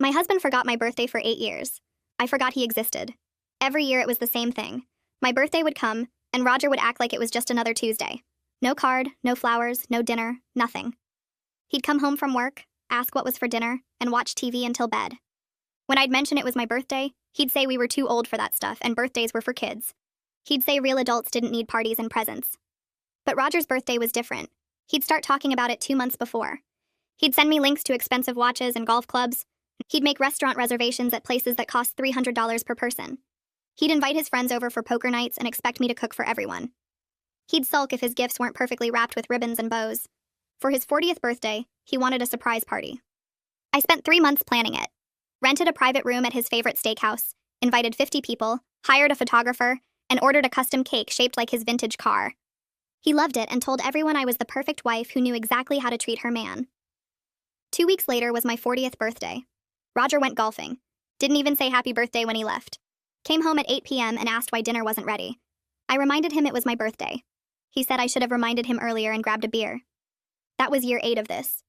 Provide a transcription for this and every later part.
My husband forgot my birthday for 8 years. I forgot he existed. Every year it was the same thing. My birthday would come, and Roger would act like it was just another Tuesday. No card, no flowers, no dinner, nothing. He'd come home from work, ask what was for dinner, and watch TV until bed. When I'd mention it was my birthday, he'd say we were too old for that stuff and birthdays were for kids. He'd say real adults didn't need parties and presents. But Roger's birthday was different. He'd start talking about it 2 months before. He'd send me links to expensive watches and golf clubs. He'd make restaurant reservations at places that cost $300 per person. He'd invite his friends over for poker nights and expect me to cook for everyone. He'd sulk if his gifts weren't perfectly wrapped with ribbons and bows. For his 40th birthday, he wanted a surprise party. I spent 3 months planning it. Rented a private room at his favorite steakhouse, invited 50 people, hired a photographer, and ordered a custom cake shaped like his vintage car. He loved it and told everyone I was the perfect wife who knew exactly how to treat her man. 2 weeks later was my 40th birthday. Roger went golfing. Didn't even say happy birthday when he left. Came home at 8 p.m. and asked why dinner wasn't ready. I reminded him it was my birthday. He said I should have reminded him earlier and grabbed a beer. That was year 8 of this.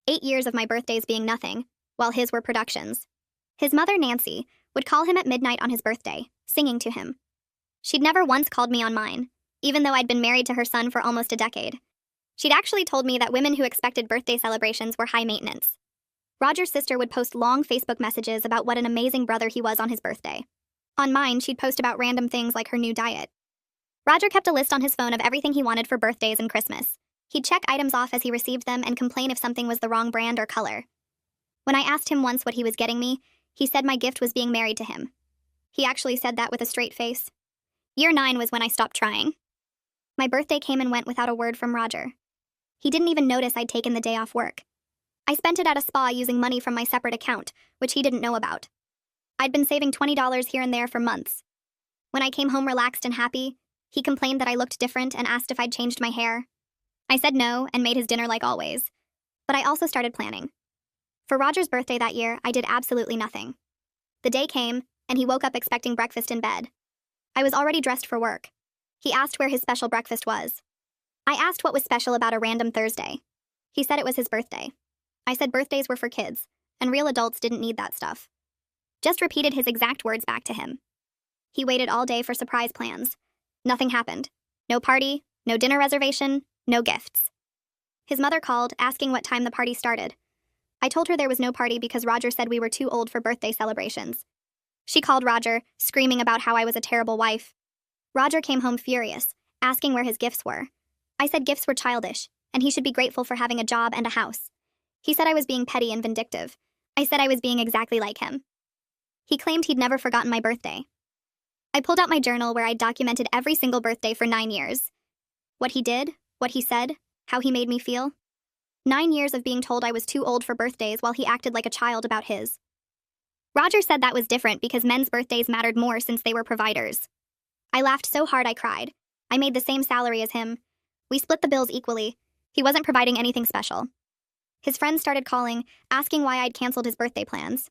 8 years of my birthdays being nothing, while his were productions. His mother, Nancy, would call him at midnight on his birthday, singing to him. She'd never once called me on mine, even though I'd been married to her son for almost a decade. She'd actually told me that women who expected birthday celebrations were high maintenance. Roger's sister would post long Facebook messages about what an amazing brother he was on his birthday. On mine, she'd post about random things like her new diet. Roger kept a list on his phone of everything he wanted for birthdays and Christmas. He'd check items off as he received them and complain if something was the wrong brand or color. When I asked him once what he was getting me, he said my gift was being married to him. He actually said that with a straight face. Year 9 was when I stopped trying. My birthday came and went without a word from Roger. He didn't even notice I'd taken the day off work. I spent it at a spa using money from my separate account, which he didn't know about. I'd been saving $20 here and there for months. When I came home relaxed and happy, he complained that I looked different and asked if I'd changed my hair. I said no and made his dinner like always. But I also started planning. For Roger's birthday that year, I did absolutely nothing. The day came, and he woke up expecting breakfast in bed. I was already dressed for work. He asked where his special breakfast was. I asked what was special about a random Thursday. He said it was his birthday. I said birthdays were for kids, and real adults didn't need that stuff. Just repeated his exact words back to him. He waited all day for surprise plans. Nothing happened. No party, no dinner reservation, no gifts. His mother called, asking what time the party started. I told her there was no party because Roger said we were too old for birthday celebrations. She called Roger, screaming about how I was a terrible wife. Roger came home furious, asking where his gifts were. I said gifts were childish, and he should be grateful for having a job and a house. He said I was being petty and vindictive. I said I was being exactly like him. He claimed he'd never forgotten my birthday. I pulled out my journal where I'd documented every single birthday for 9 years. What he did, what he said, how he made me feel. 9 years of being told I was too old for birthdays while he acted like a child about his. Roger said that was different because men's birthdays mattered more since they were providers. I laughed so hard I cried. I made the same salary as him. We split the bills equally. He wasn't providing anything special. His friends started calling, asking why I'd canceled his birthday plans.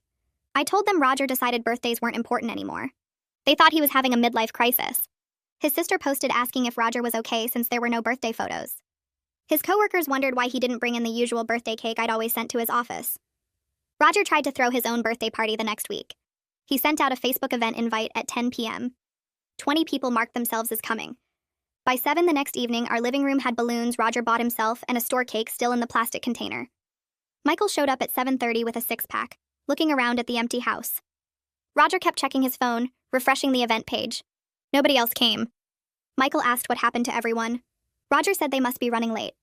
I told them Roger decided birthdays weren't important anymore. They thought he was having a midlife crisis. His sister posted asking if Roger was okay since there were no birthday photos. His coworkers wondered why he didn't bring in the usual birthday cake I'd always sent to his office. Roger tried to throw his own birthday party the next week. He sent out a Facebook event invite at 10 p.m. 20 people marked themselves as coming. By 7 the next evening, our living room had balloons Roger bought himself and a store cake still in the plastic container. Michael showed up at 7:30 with a six-pack, looking around at the empty house. Roger kept checking his phone, refreshing the event page. Nobody else came. Michael asked what happened to everyone. Roger said they must be running late.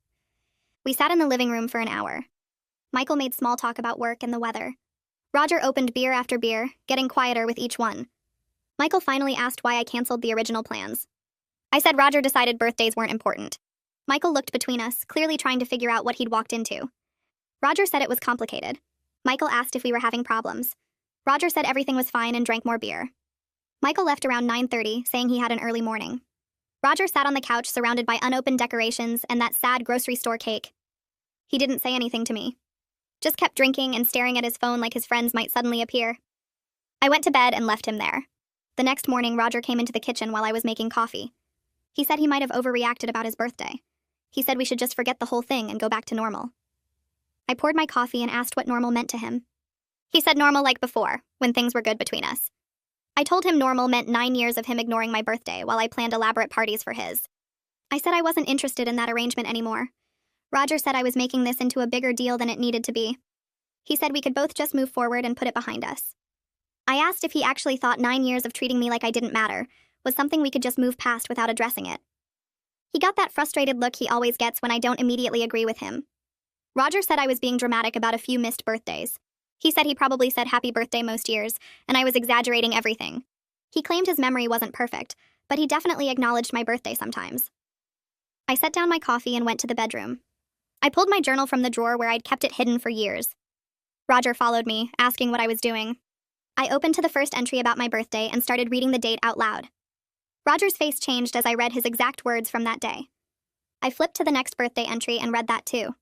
We sat in the living room for an hour. Michael made small talk about work and the weather. Roger opened beer after beer, getting quieter with each one. Michael finally asked why I canceled the original plans. I said Roger decided birthdays weren't important. Michael looked between us, clearly trying to figure out what he'd walked into. Roger said it was complicated. Michael asked if we were having problems. Roger said everything was fine and drank more beer. Michael left around 9:30, saying he had an early morning. Roger sat on the couch surrounded by unopened decorations and that sad grocery store cake. He didn't say anything to me. Just kept drinking and staring at his phone like his friends might suddenly appear. I went to bed and left him there. The next morning, Roger came into the kitchen while I was making coffee. He said he might have overreacted about his birthday. He said we should just forget the whole thing and go back to normal. I poured my coffee and asked what normal meant to him. He said normal like before, when things were good between us. I told him normal meant 9 years of him ignoring my birthday while I planned elaborate parties for his. I said I wasn't interested in that arrangement anymore. Roger said I was making this into a bigger deal than it needed to be. He said we could both just move forward and put it behind us. I asked if he actually thought 9 years of treating me like I didn't matter was something we could just move past without addressing it. He got that frustrated look he always gets when I don't immediately agree with him. Roger said I was being dramatic about a few missed birthdays. He said he probably said happy birthday most years, and I was exaggerating everything. He claimed his memory wasn't perfect, but he definitely acknowledged my birthday sometimes. I set down my coffee and went to the bedroom. I pulled my journal from the drawer where I'd kept it hidden for years. Roger followed me, asking what I was doing. I opened to the first entry about my birthday and started reading the date out loud. Roger's face changed as I read his exact words from that day. I flipped to the next birthday entry and read that too.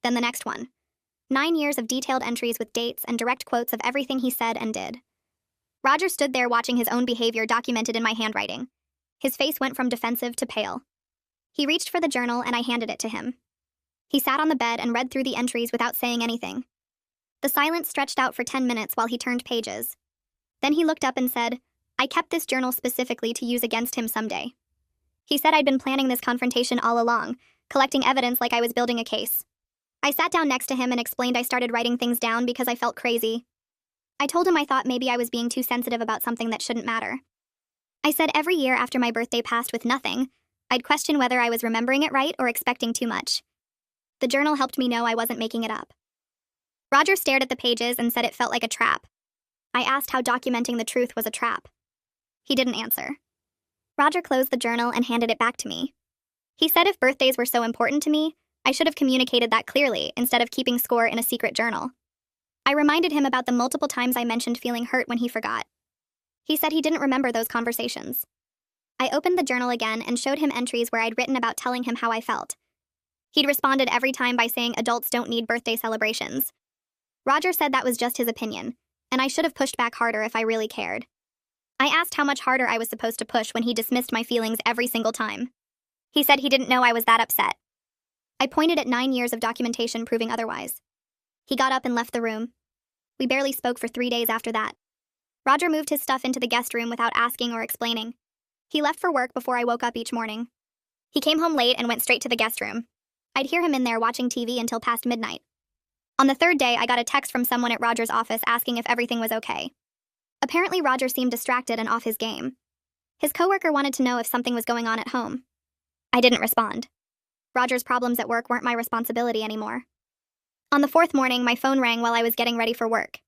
Then the next one. 9 years of detailed entries with dates and direct quotes of everything he said and did. Roger stood there watching his own behavior documented in my handwriting. His face went from defensive to pale. He reached for the journal and I handed it to him. He sat on the bed and read through the entries without saying anything. The silence stretched out for 10 minutes while he turned pages. Then he looked up and said, "I kept this journal specifically to use against him someday." He said I'd been planning this confrontation all along, collecting evidence like I was building a case. I sat down next to him and explained I started writing things down because I felt crazy. I told him I thought maybe I was being too sensitive about something that shouldn't matter. I said every year after my birthday passed with nothing, I'd question whether I was remembering it right or expecting too much. The journal helped me know I wasn't making it up. Roger stared at the pages and said it felt like a trap. I asked how documenting the truth was a trap. He didn't answer. Roger closed the journal and handed it back to me. He said if birthdays were so important to me, I should have communicated that clearly instead of keeping score in a secret journal. I reminded him about the multiple times I mentioned feeling hurt when he forgot. He said he didn't remember those conversations. I opened the journal again and showed him entries where I'd written about telling him how I felt. He'd responded every time by saying adults don't need birthday celebrations. Roger said that was just his opinion, and I should have pushed back harder if I really cared. I asked how much harder I was supposed to push when he dismissed my feelings every single time. He said he didn't know I was that upset. I pointed at 9 years of documentation proving otherwise. He got up and left the room. We barely spoke for 3 days after that. Roger moved his stuff into the guest room without asking or explaining. He left for work before I woke up each morning. He came home late and went straight to the guest room. I'd hear him in there watching TV until past midnight. On the third day, I got a text from someone at Roger's office asking if everything was okay. Apparently, Roger seemed distracted and off his game. His coworker wanted to know if something was going on at home. I didn't respond. Roger's problems at work weren't my responsibility anymore. On the fourth morning, my phone rang while I was getting ready for work.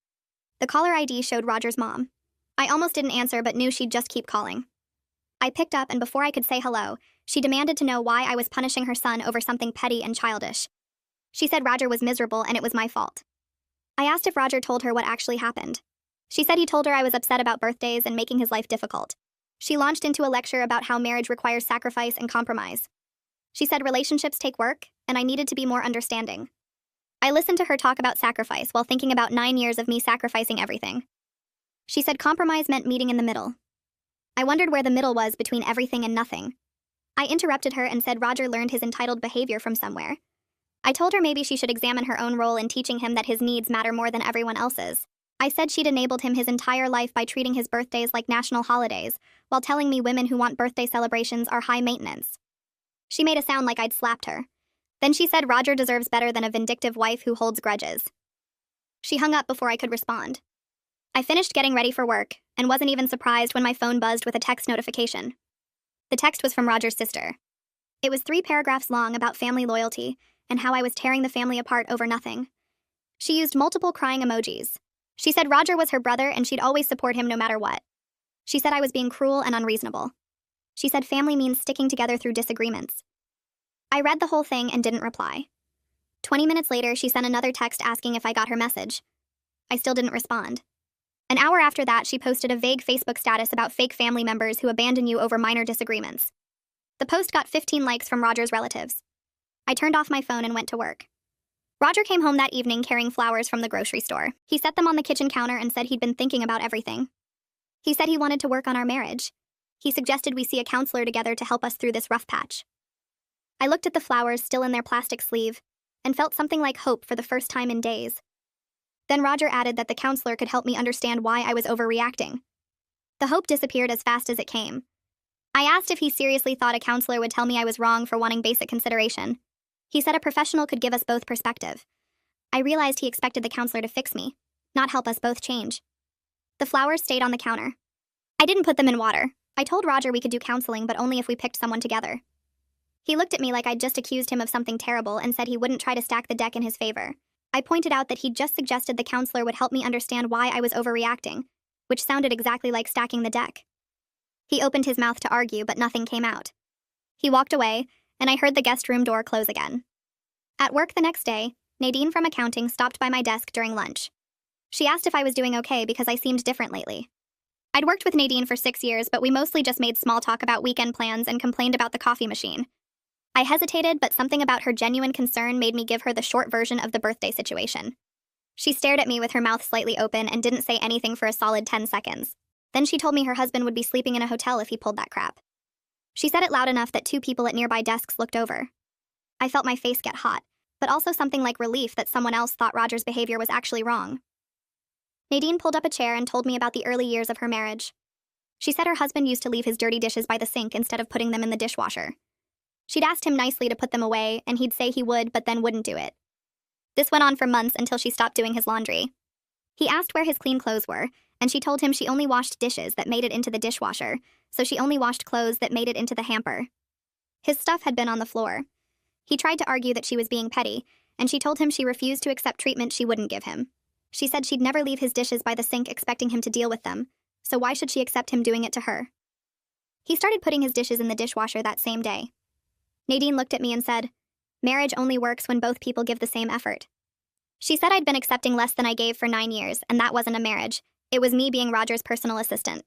The caller ID showed Roger's mom. I almost didn't answer but knew she'd just keep calling. I picked up and before I could say hello, she demanded to know why I was punishing her son over something petty and childish. She said Roger was miserable and it was my fault. I asked if Roger told her what actually happened. She said he told her I was upset about birthdays and making his life difficult. She launched into a lecture about how marriage requires sacrifice and compromise. She said relationships take work, and I needed to be more understanding. I listened to her talk about sacrifice while thinking about 9 years of me sacrificing everything. She said compromise meant meeting in the middle. I wondered where the middle was between everything and nothing. I interrupted her and said Roger learned his entitled behavior from somewhere. I told her maybe she should examine her own role in teaching him that his needs matter more than everyone else's. I said she'd enabled him his entire life by treating his birthdays like national holidays, while telling me women who want birthday celebrations are high maintenance. She made it sound like I'd slapped her. Then she said Roger deserves better than a vindictive wife who holds grudges. She hung up before I could respond. I finished getting ready for work, and wasn't even surprised when my phone buzzed with a text notification. The text was from Roger's sister. It was 3 paragraphs long about family loyalty, and how I was tearing the family apart over nothing. She used multiple crying emojis. She said Roger was her brother and she'd always support him no matter what. She said I was being cruel and unreasonable. She said family means sticking together through disagreements. I read the whole thing and didn't reply. 20 minutes later, she sent another text asking if I got her message. I still didn't respond. An hour after that, she posted a vague Facebook status about fake family members who abandon you over minor disagreements. The post got 15 likes from Roger's relatives. I turned off my phone and went to work. Roger came home that evening carrying flowers from the grocery store. He set them on the kitchen counter and said he'd been thinking about everything. He said he wanted to work on our marriage. He suggested we see a counselor together to help us through this rough patch. I looked at the flowers still in their plastic sleeve and felt something like hope for the first time in days. Then Roger added that the counselor could help me understand why I was overreacting. The hope disappeared as fast as it came. I asked if he seriously thought a counselor would tell me I was wrong for wanting basic consideration. He said a professional could give us both perspective. I realized he expected the counselor to fix me, not help us both change. The flowers stayed on the counter. I didn't put them in water. I told Roger we could do counseling, but only if we picked someone together. He looked at me like I'd just accused him of something terrible and said he wouldn't try to stack the deck in his favor. I pointed out that he'd just suggested the counselor would help me understand why I was overreacting, which sounded exactly like stacking the deck. He opened his mouth to argue, but nothing came out. He walked away, and I heard the guest room door close again. At work the next day, Nadine from accounting stopped by my desk during lunch. She asked if I was doing okay because I seemed different lately. I'd worked with Nadine for 6 years, but we mostly just made small talk about weekend plans and complained about the coffee machine. I hesitated, but something about her genuine concern made me give her the short version of the birthday situation. She stared at me with her mouth slightly open and didn't say anything for a solid 10 seconds. Then she told me her husband would be sleeping in a hotel if he pulled that crap. She said it loud enough that 2 people at nearby desks looked over. I felt my face get hot, but also something like relief that someone else thought Roger's behavior was actually wrong. Nadine pulled up a chair and told me about the early years of her marriage. She said her husband used to leave his dirty dishes by the sink instead of putting them in the dishwasher. She'd asked him nicely to put them away, and he'd say he would, but then wouldn't do it. This went on for months until she stopped doing his laundry. He asked where his clean clothes were, and she told him she only washed dishes that made it into the dishwasher, so she only washed clothes that made it into the hamper. His stuff had been on the floor. He tried to argue that she was being petty, and she told him she refused to accept treatment she wouldn't give him. She said she'd never leave his dishes by the sink expecting him to deal with them, so why should she accept him doing it to her? He started putting his dishes in the dishwasher that same day. Nadine looked at me and said, "Marriage only works when both people give the same effort." She said I'd been accepting less than I gave for 9 years, and that wasn't a marriage. It was me being Roger's personal assistant.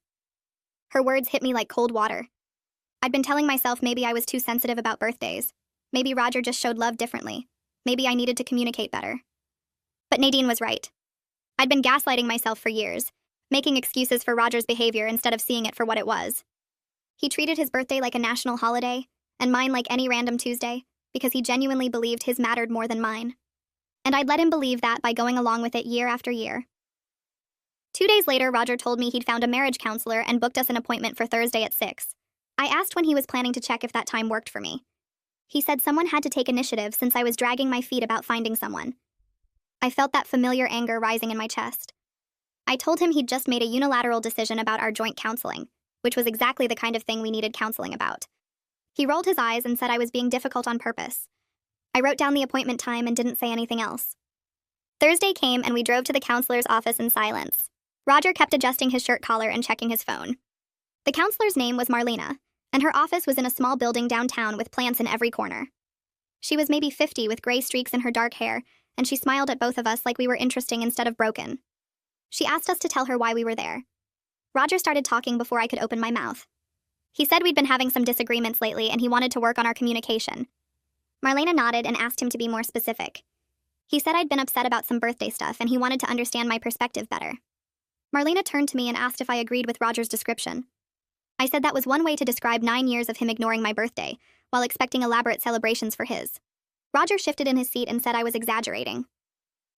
Her words hit me like cold water. I'd been telling myself maybe I was too sensitive about birthdays. Maybe Roger just showed love differently. Maybe I needed to communicate better. But Nadine was right. I'd been gaslighting myself for years, making excuses for Roger's behavior instead of seeing it for what it was. He treated his birthday like a national holiday, and mine like any random Tuesday, because he genuinely believed his mattered more than mine. And I'd let him believe that by going along with it year after year. 2 days later, Roger told me he'd found a marriage counselor and booked us an appointment for Thursday at 6. I asked when he was planning to check if that time worked for me. He said someone had to take initiative since I was dragging my feet about finding someone. I felt that familiar anger rising in my chest. I told him he'd just made a unilateral decision about our joint counseling, which was exactly the kind of thing we needed counseling about. He rolled his eyes and said I was being difficult on purpose. I wrote down the appointment time and didn't say anything else. Thursday came and we drove to the counselor's office in silence. Roger kept adjusting his shirt collar and checking his phone. The counselor's name was Marlena, and her office was in a small building downtown with plants in every corner. She was maybe 50 with gray streaks in her dark hair, and she smiled at both of us like we were interesting instead of broken. She asked us to tell her why we were there. Roger started talking before I could open my mouth. He said we'd been having some disagreements lately and he wanted to work on our communication. Marlena nodded and asked him to be more specific. He said I'd been upset about some birthday stuff and he wanted to understand my perspective better. Marlena turned to me and asked if I agreed with Roger's description. I said that was one way to describe 9 years of him ignoring my birthday, while expecting elaborate celebrations for his. Roger shifted in his seat and said I was exaggerating.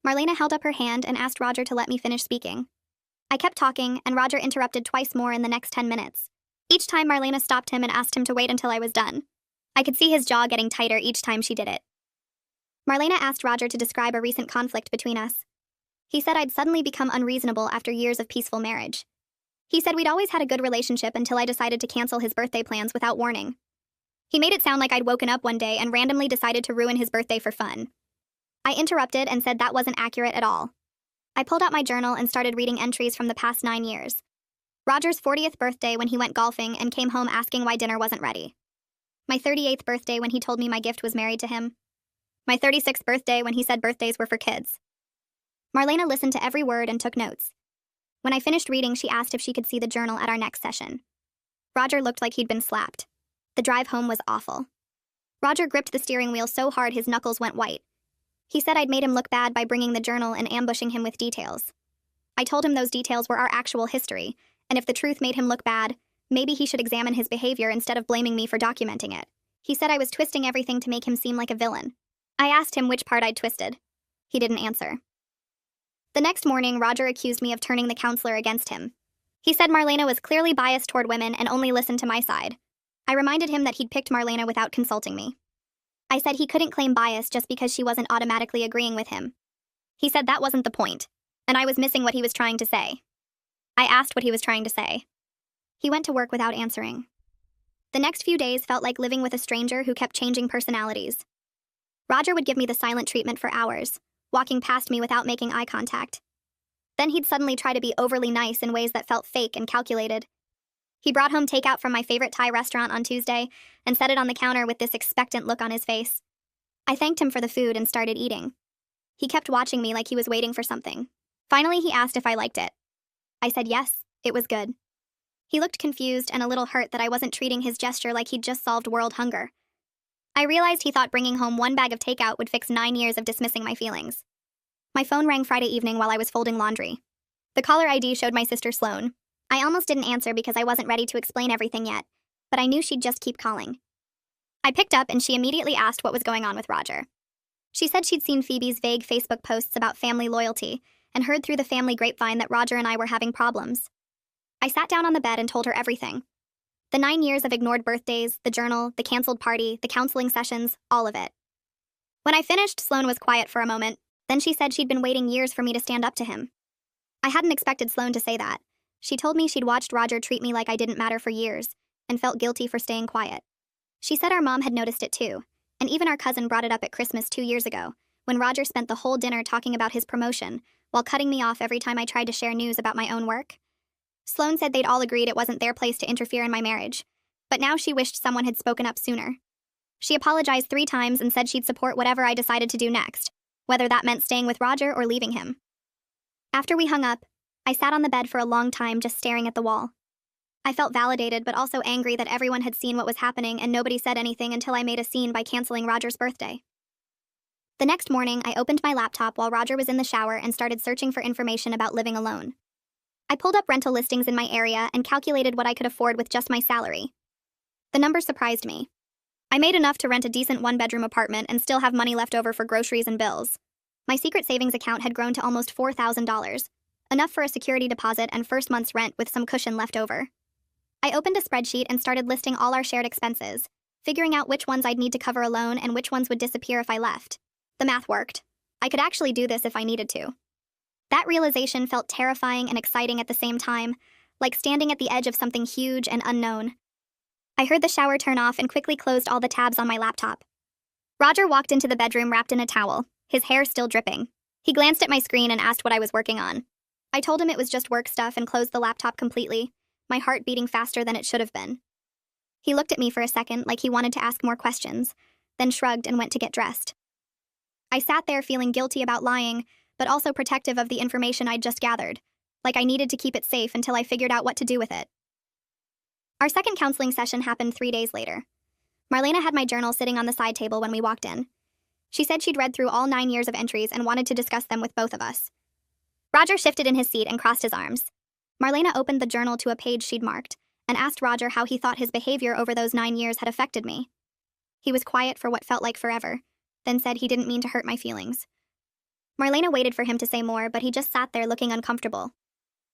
Marlena held up her hand and asked Roger to let me finish speaking. I kept talking, and Roger interrupted twice more in the next 10 minutes. Each time Marlena stopped him and asked him to wait until I was done. I could see his jaw getting tighter each time she did it. Marlena asked Roger to describe a recent conflict between us. He said I'd suddenly become unreasonable after years of peaceful marriage. He said we'd always had a good relationship until I decided to cancel his birthday plans without warning. He made it sound like I'd woken up one day and randomly decided to ruin his birthday for fun. I interrupted and said that wasn't accurate at all. I pulled out my journal and started reading entries from the past 9 years. Roger's 40th birthday when he went golfing and came home asking why dinner wasn't ready. My 38th birthday when he told me my gift was married to him. My 36th birthday when he said birthdays were for kids. Marlena listened to every word and took notes. When I finished reading, she asked if she could see the journal at our next session. Roger looked like he'd been slapped. The drive home was awful. Roger gripped the steering wheel so hard his knuckles went white. He said I'd made him look bad by bringing the journal and ambushing him with details. I told him those details were our actual history, and if the truth made him look bad, maybe he should examine his behavior instead of blaming me for documenting it. He said I was twisting everything to make him seem like a villain. I asked him which part I'd twisted. He didn't answer. The next morning, Roger accused me of turning the counselor against him. He said Marlena was clearly biased toward women and only listened to my side. I reminded him that he'd picked Marlena without consulting me. I said he couldn't claim bias just because she wasn't automatically agreeing with him. He said that wasn't the point, and I was missing what he was trying to say. I asked what he was trying to say. He went to work without answering. The next few days felt like living with a stranger who kept changing personalities. Roger would give me the silent treatment for hours, walking past me without making eye contact. Then he'd suddenly try to be overly nice in ways that felt fake and calculated. He brought home takeout from my favorite Thai restaurant on Tuesday and set it on the counter with this expectant look on his face. I thanked him for the food and started eating. He kept watching me like he was waiting for something. Finally, he asked if I liked it. I said yes, it was good. He looked confused and a little hurt that I wasn't treating his gesture like he'd just solved world hunger. I realized he thought bringing home one bag of takeout would fix 9 years of dismissing my feelings. My phone rang Friday evening while I was folding laundry. The caller ID showed my sister Sloane. I almost didn't answer because I wasn't ready to explain everything yet, but I knew she'd just keep calling. I picked up and she immediately asked what was going on with Roger. She said she'd seen Phoebe's vague Facebook posts about family loyalty and heard through the family grapevine that Roger and I were having problems. I sat down on the bed and told her everything. The 9 years of ignored birthdays, the journal, the canceled party, the counseling sessions, all of it. When I finished, Sloane was quiet for a moment. Then she said she'd been waiting years for me to stand up to him. I hadn't expected Sloane to say that. She told me she'd watched Roger treat me like I didn't matter for years and felt guilty for staying quiet. She said our mom had noticed it too, and even our cousin brought it up at Christmas 2 years ago, when Roger spent the whole dinner talking about his promotion while cutting me off every time I tried to share news about my own work. Sloane said they'd all agreed it wasn't their place to interfere in my marriage, but now she wished someone had spoken up sooner. She apologized 3 times and said she'd support whatever I decided to do next, whether that meant staying with Roger or leaving him. After we hung up, I sat on the bed for a long time just staring at the wall. I felt validated but also angry that everyone had seen what was happening and nobody said anything until I made a scene by canceling Roger's birthday. The next morning, I opened my laptop while Roger was in the shower and started searching for information about living alone. I pulled up rental listings in my area and calculated what I could afford with just my salary. The number surprised me. I made enough to rent a decent 1-bedroom apartment and still have money left over for groceries and bills. My secret savings account had grown to almost $4,000, enough for a security deposit and first month's rent with some cushion left over. I opened a spreadsheet and started listing all our shared expenses, figuring out which ones I'd need to cover alone and which ones would disappear if I left. The math worked. I could actually do this if I needed to. That realization felt terrifying and exciting at the same time, like standing at the edge of something huge and unknown. I heard the shower turn off and quickly closed all the tabs on my laptop. Roger walked into the bedroom wrapped in a towel, his hair still dripping. He glanced at my screen and asked what I was working on. I told him it was just work stuff and closed the laptop completely, my heart beating faster than it should have been. He looked at me for a second like he wanted to ask more questions, then shrugged and went to get dressed. I sat there feeling guilty about lying, but also protective of the information I'd just gathered, like I needed to keep it safe until I figured out what to do with it. Our second counseling session happened 3 days later. Marlena had my journal sitting on the side table when we walked in. She said she'd read through all 9 years of entries and wanted to discuss them with both of us. Roger shifted in his seat and crossed his arms. Marlena opened the journal to a page she'd marked and asked Roger how he thought his behavior over those 9 years had affected me. He was quiet for what felt like forever, then said he didn't mean to hurt my feelings. Marlena waited for him to say more, but he just sat there looking uncomfortable.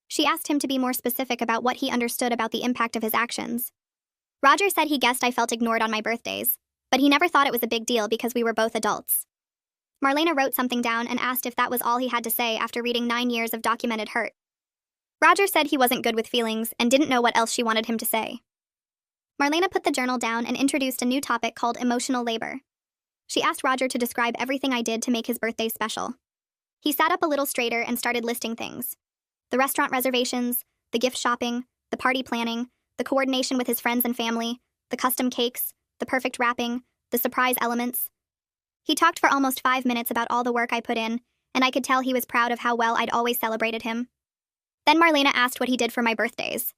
She asked him to be more specific about what he understood about the impact of his actions. Roger said he guessed I felt ignored on my birthdays, but he never thought it was a big deal because we were both adults. Marlena wrote something down and asked if that was all he had to say after reading 9 years of documented hurt. Roger said he wasn't good with feelings and didn't know what else she wanted him to say. Marlena put the journal down and introduced a new topic called emotional labor. She asked Roger to describe everything I did to make his birthday special. He sat up a little straighter and started listing things. The restaurant reservations, the gift shopping, the party planning, the coordination with his friends and family, the custom cakes, the perfect wrapping, the surprise elements. He talked for almost 5 minutes about all the work I put in, and I could tell he was proud of how well I'd always celebrated him. Then Marlena asked what he did for my birthdays.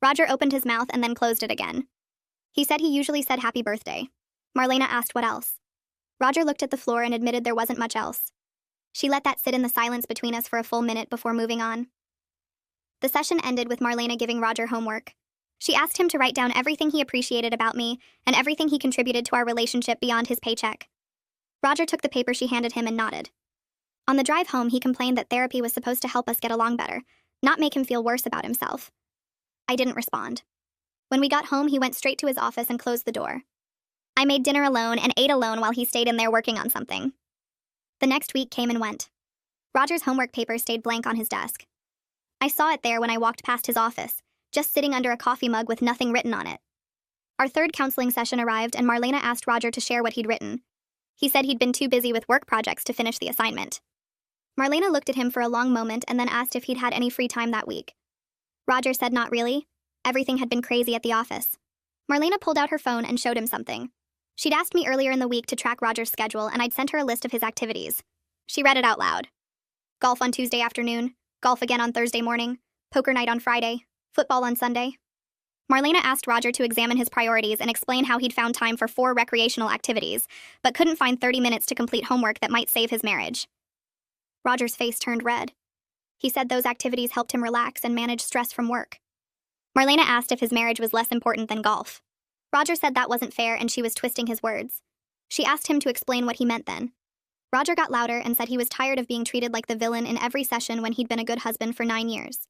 Roger opened his mouth and then closed it again. He said he usually said happy birthday. Marlena asked what else. Roger looked at the floor and admitted there wasn't much else. She let that sit in the silence between us for a full minute before moving on. The session ended with Marlena giving Roger homework. She asked him to write down everything he appreciated about me and everything he contributed to our relationship beyond his paycheck. Roger took the paper she handed him and nodded. On the drive home, he complained that therapy was supposed to help us get along better, not make him feel worse about himself. I didn't respond. When we got home, he went straight to his office and closed the door. I made dinner alone and ate alone while he stayed in there working on something. The next week came and went. Roger's homework paper stayed blank on his desk. I saw it there when I walked past his office, just sitting under a coffee mug with nothing written on it. Our third counseling session arrived and Marlena asked Roger to share what he'd written. He said he'd been too busy with work projects to finish the assignment. Marlena looked at him for a long moment and then asked if he'd had any free time that week. Roger said not really. Everything had been crazy at the office. Marlena pulled out her phone and showed him something. She'd asked me earlier in the week to track Roger's schedule, and I'd sent her a list of his activities. She read it out loud. Golf on Tuesday afternoon, golf again on Thursday morning, poker night on Friday, football on Sunday. Marlena asked Roger to examine his priorities and explain how he'd found time for 4 recreational activities, but couldn't find 30 minutes to complete homework that might save his marriage. Roger's face turned red. He said those activities helped him relax and manage stress from work. Marlena asked if his marriage was less important than golf. Roger said that wasn't fair and she was twisting his words. She asked him to explain what he meant then. Roger got louder and said he was tired of being treated like the villain in every session when he'd been a good husband for 9 years.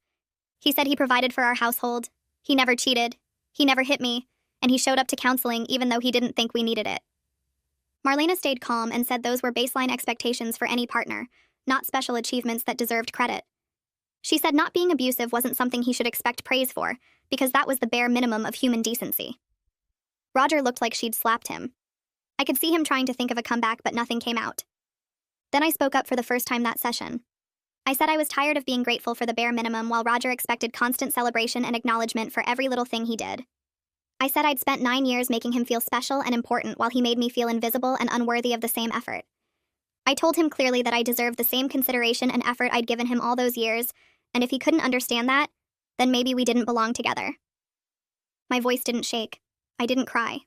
He said he provided for our household, he never cheated, he never hit me, and he showed up to counseling even though he didn't think we needed it. Marlena stayed calm and said those were baseline expectations for any partner, not special achievements that deserved credit. She said not being abusive wasn't something he should expect praise for, because that was the bare minimum of human decency. Roger looked like she'd slapped him. I could see him trying to think of a comeback, but nothing came out. Then I spoke up for the first time that session. I said I was tired of being grateful for the bare minimum while Roger expected constant celebration and acknowledgement for every little thing he did. I said I'd spent 9 years making him feel special and important while he made me feel invisible and unworthy of the same effort. I told him clearly that I deserved the same consideration and effort I'd given him all those years, and if he couldn't understand that, then maybe we didn't belong together. My voice didn't shake. I didn't cry.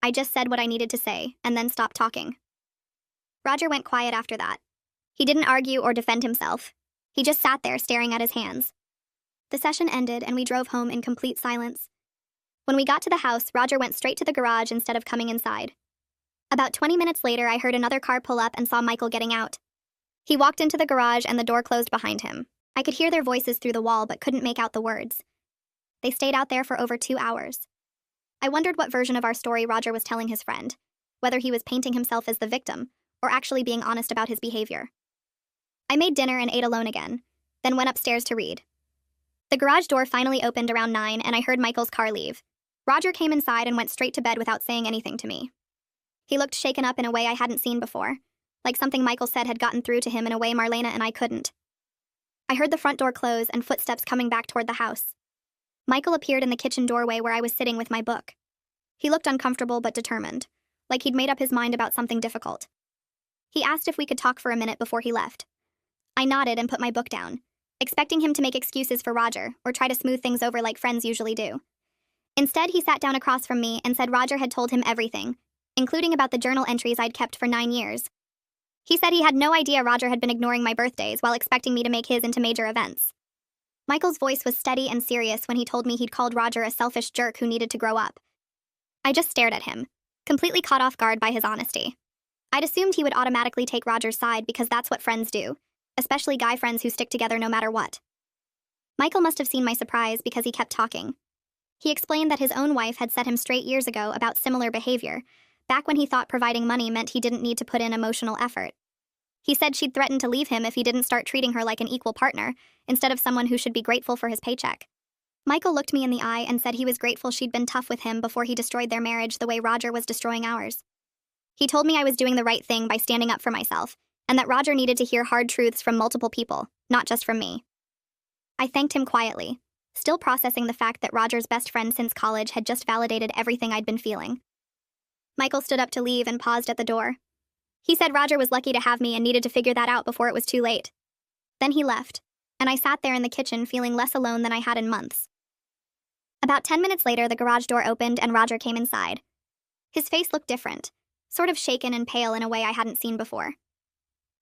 I just said what I needed to say, and then stopped talking. Roger went quiet after that. He didn't argue or defend himself. He just sat there staring at his hands. The session ended, and we drove home in complete silence. When we got to the house, Roger went straight to the garage instead of coming inside. About 20 minutes later, I heard another car pull up and saw Michael getting out. He walked into the garage and the door closed behind him. I could hear their voices through the wall but couldn't make out the words. They stayed out there for over 2 hours. I wondered what version of our story Roger was telling his friend, whether he was painting himself as the victim or actually being honest about his behavior. I made dinner and ate alone again, then went upstairs to read. The garage door finally opened around 9 and I heard Michael's car leave. Roger came inside and went straight to bed without saying anything to me. He looked shaken up in a way I hadn't seen before, like something Michael said had gotten through to him in a way Marlena and I couldn't. I heard the front door close and footsteps coming back toward the house. Michael appeared in the kitchen doorway where I was sitting with my book. He looked uncomfortable but determined, like he'd made up his mind about something difficult. He asked if we could talk for a minute before he left. I nodded and put my book down, expecting him to make excuses for Roger or try to smooth things over like friends usually do. Instead, he sat down across from me and said Roger had told him everything, including about the journal entries I'd kept for 9 years. He said he had no idea Roger had been ignoring my birthdays while expecting me to make his into major events. Michael's voice was steady and serious when he told me he'd called Roger a selfish jerk who needed to grow up. I just stared at him, completely caught off guard by his honesty. I'd assumed he would automatically take Roger's side because that's what friends do, especially guy friends who stick together no matter what. Michael must have seen my surprise because he kept talking. He explained that his own wife had set him straight years ago about similar behavior, back when he thought providing money meant he didn't need to put in emotional effort. He said she'd threatened to leave him if he didn't start treating her like an equal partner, instead of someone who should be grateful for his paycheck. Michael looked me in the eye and said he was grateful she'd been tough with him before he destroyed their marriage the way Roger was destroying ours. He told me I was doing the right thing by standing up for myself, and that Roger needed to hear hard truths from multiple people, not just from me. I thanked him quietly, still processing the fact that Roger's best friend since college had just validated everything I'd been feeling. Michael stood up to leave and paused at the door. He said Roger was lucky to have me and needed to figure that out before it was too late. Then he left, and I sat there in the kitchen feeling less alone than I had in months. About 10 minutes later, the garage door opened and Roger came inside. His face looked different, sort of shaken and pale in a way I hadn't seen before.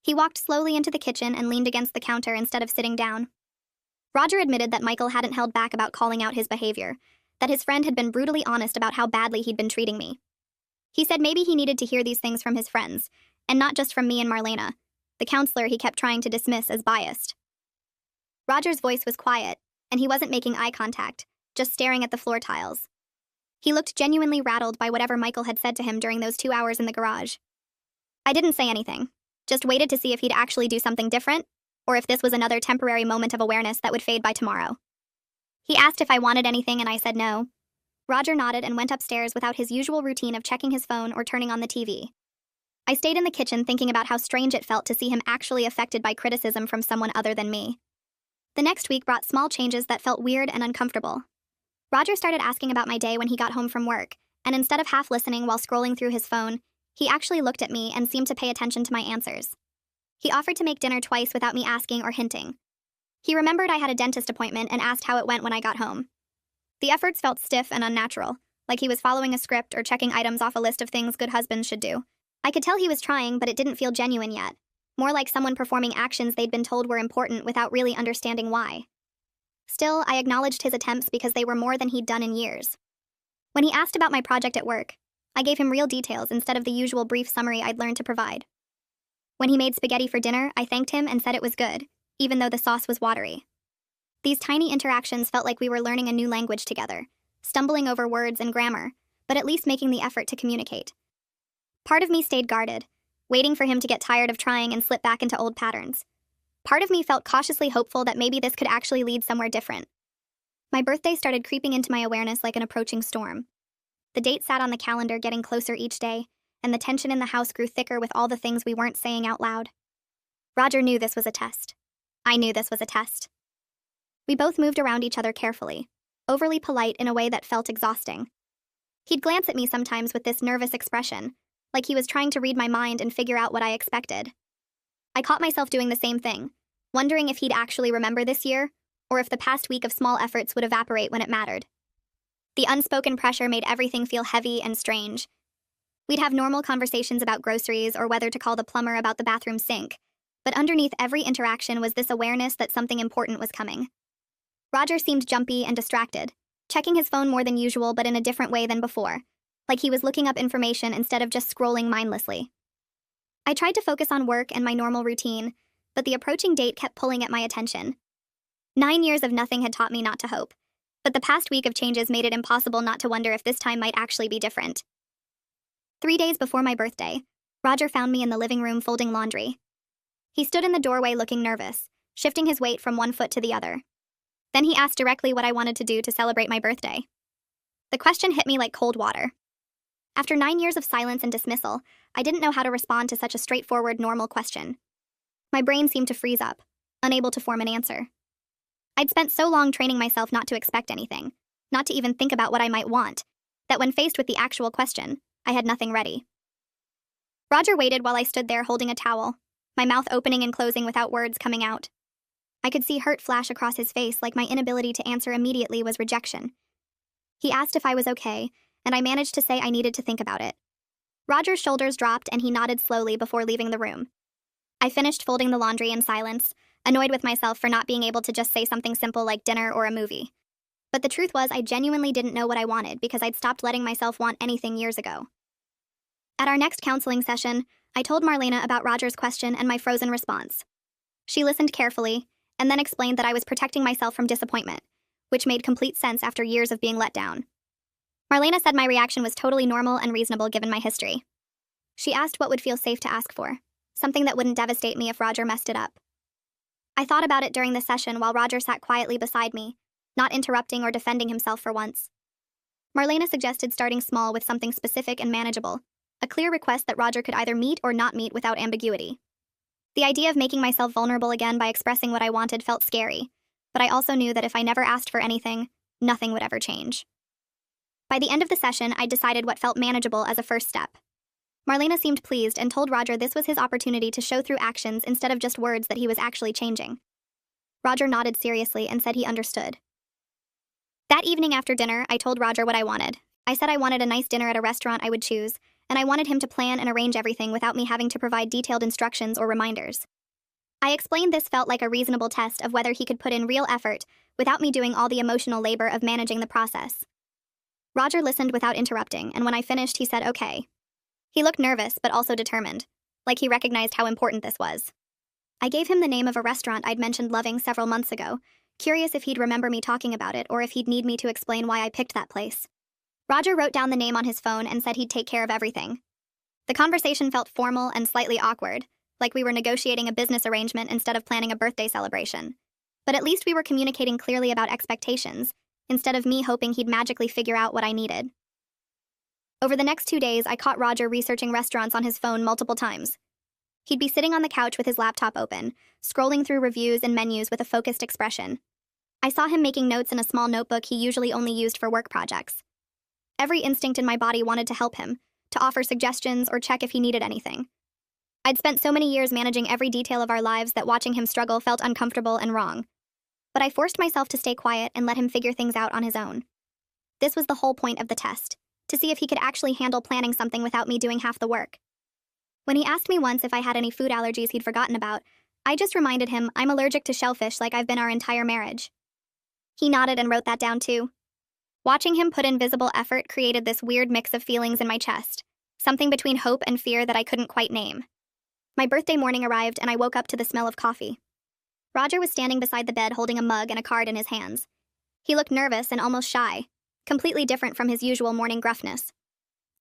He walked slowly into the kitchen and leaned against the counter instead of sitting down. Roger admitted that Michael hadn't held back about calling out his behavior, that his friend had been brutally honest about how badly he'd been treating me. He said maybe he needed to hear these things from his friends, and not just from me and Marlena, the counselor he kept trying to dismiss as biased. Roger's voice was quiet, and he wasn't making eye contact, just staring at the floor tiles. He looked genuinely rattled by whatever Michael had said to him during those 2 hours in the garage. I didn't say anything, just waited to see if he'd actually do something different, or if this was another temporary moment of awareness that would fade by tomorrow. He asked if I wanted anything, and I said no. Roger nodded and went upstairs without his usual routine of checking his phone or turning on the TV. I stayed in the kitchen thinking about how strange it felt to see him actually affected by criticism from someone other than me. The next week brought small changes that felt weird and uncomfortable. Roger started asking about my day when he got home from work, and instead of half listening while scrolling through his phone, he actually looked at me and seemed to pay attention to my answers. He offered to make dinner twice without me asking or hinting. He remembered I had a dentist appointment and asked how it went when I got home. The efforts felt stiff and unnatural, like he was following a script or checking items off a list of things good husbands should do. I could tell he was trying, but it didn't feel genuine yet. More like someone performing actions they'd been told were important without really understanding why. Still, I acknowledged his attempts because they were more than he'd done in years. When he asked about my project at work, I gave him real details instead of the usual brief summary I'd learned to provide. When he made spaghetti for dinner, I thanked him and said it was good, even though the sauce was watery. These tiny interactions felt like we were learning a new language together, stumbling over words and grammar, but at least making the effort to communicate. Part of me stayed guarded, waiting for him to get tired of trying and slip back into old patterns. Part of me felt cautiously hopeful that maybe this could actually lead somewhere different. My birthday started creeping into my awareness like an approaching storm. The date sat on the calendar, getting closer each day, and the tension in the house grew thicker with all the things we weren't saying out loud. Roger knew this was a test. I knew this was a test. We both moved around each other carefully, overly polite in a way that felt exhausting. He'd glance at me sometimes with this nervous expression, like he was trying to read my mind and figure out what I expected. I caught myself doing the same thing, wondering if he'd actually remember this year, or if the past week of small efforts would evaporate when it mattered. The unspoken pressure made everything feel heavy and strange. We'd have normal conversations about groceries or whether to call the plumber about the bathroom sink, but underneath every interaction was this awareness that something important was coming. Roger seemed jumpy and distracted, checking his phone more than usual but in a different way than before, like he was looking up information instead of just scrolling mindlessly. I tried to focus on work and my normal routine, but the approaching date kept pulling at my attention. 9 years of nothing had taught me not to hope, but the past week of changes made it impossible not to wonder if this time might actually be different. 3 days before my birthday, Roger found me in the living room folding laundry. He stood in the doorway looking nervous, shifting his weight from one foot to the other. Then he asked directly what I wanted to do to celebrate my birthday. The question hit me like cold water. After 9 years of silence and dismissal, I didn't know how to respond to such a straightforward, normal question. My brain seemed to freeze up, unable to form an answer. I'd spent so long training myself not to expect anything, not to even think about what I might want, that when faced with the actual question, I had nothing ready. Roger waited while I stood there holding a towel, my mouth opening and closing without words coming out. I could see hurt flash across his face, like my inability to answer immediately was rejection. He asked if I was okay, and I managed to say I needed to think about it. Roger's shoulders dropped and he nodded slowly before leaving the room. I finished folding the laundry in silence, annoyed with myself for not being able to just say something simple like dinner or a movie. But the truth was I genuinely didn't know what I wanted because I'd stopped letting myself want anything years ago. At our next counseling session, I told Marlena about Roger's question and my frozen response. She listened carefully, and then explained that I was protecting myself from disappointment, which made complete sense after years of being let down. Marlena said my reaction was totally normal and reasonable given my history. She asked what would feel safe to ask for, something that wouldn't devastate me if Roger messed it up. I thought about it during the session while Roger sat quietly beside me, not interrupting or defending himself for once. Marlena suggested starting small with something specific and manageable, a clear request that Roger could either meet or not meet without ambiguity. The idea of making myself vulnerable again by expressing what I wanted felt scary, but I also knew that if I never asked for anything, nothing would ever change. By the end of the session, I decided what felt manageable as a first step. Marlena seemed pleased and told Roger this was his opportunity to show through actions instead of just words that he was actually changing. Roger nodded seriously and said he understood. That evening after dinner, I told Roger what I wanted. I said I wanted a nice dinner at a restaurant I would choose, and I wanted him to plan and arrange everything without me having to provide detailed instructions or reminders. I explained this felt like a reasonable test of whether he could put in real effort without me doing all the emotional labor of managing the process. Roger listened without interrupting, and when I finished, he said okay. He looked nervous, but also determined, like he recognized how important this was. I gave him the name of a restaurant I'd mentioned loving several months ago, curious if he'd remember me talking about it or if he'd need me to explain why I picked that place. Roger wrote down the name on his phone and said he'd take care of everything. The conversation felt formal and slightly awkward, like we were negotiating a business arrangement instead of planning a birthday celebration. But at least we were communicating clearly about expectations, instead of me hoping he'd magically figure out what I needed. Over the next 2 days, I caught Roger researching restaurants on his phone multiple times. He'd be sitting on the couch with his laptop open, scrolling through reviews and menus with a focused expression. I saw him making notes in a small notebook he usually only used for work projects. Every instinct in my body wanted to help him, to offer suggestions or check if he needed anything. I'd spent so many years managing every detail of our lives that watching him struggle felt uncomfortable and wrong. But I forced myself to stay quiet and let him figure things out on his own. This was the whole point of the test, to see if he could actually handle planning something without me doing half the work. When he asked me once if I had any food allergies he'd forgotten about, I just reminded him I'm allergic to shellfish like I've been our entire marriage. He nodded and wrote that down too. Watching him put in visible effort created this weird mix of feelings in my chest, something between hope and fear that I couldn't quite name. My birthday morning arrived and I woke up to the smell of coffee. Roger was standing beside the bed holding a mug and a card in his hands. He looked nervous and almost shy, completely different from his usual morning gruffness.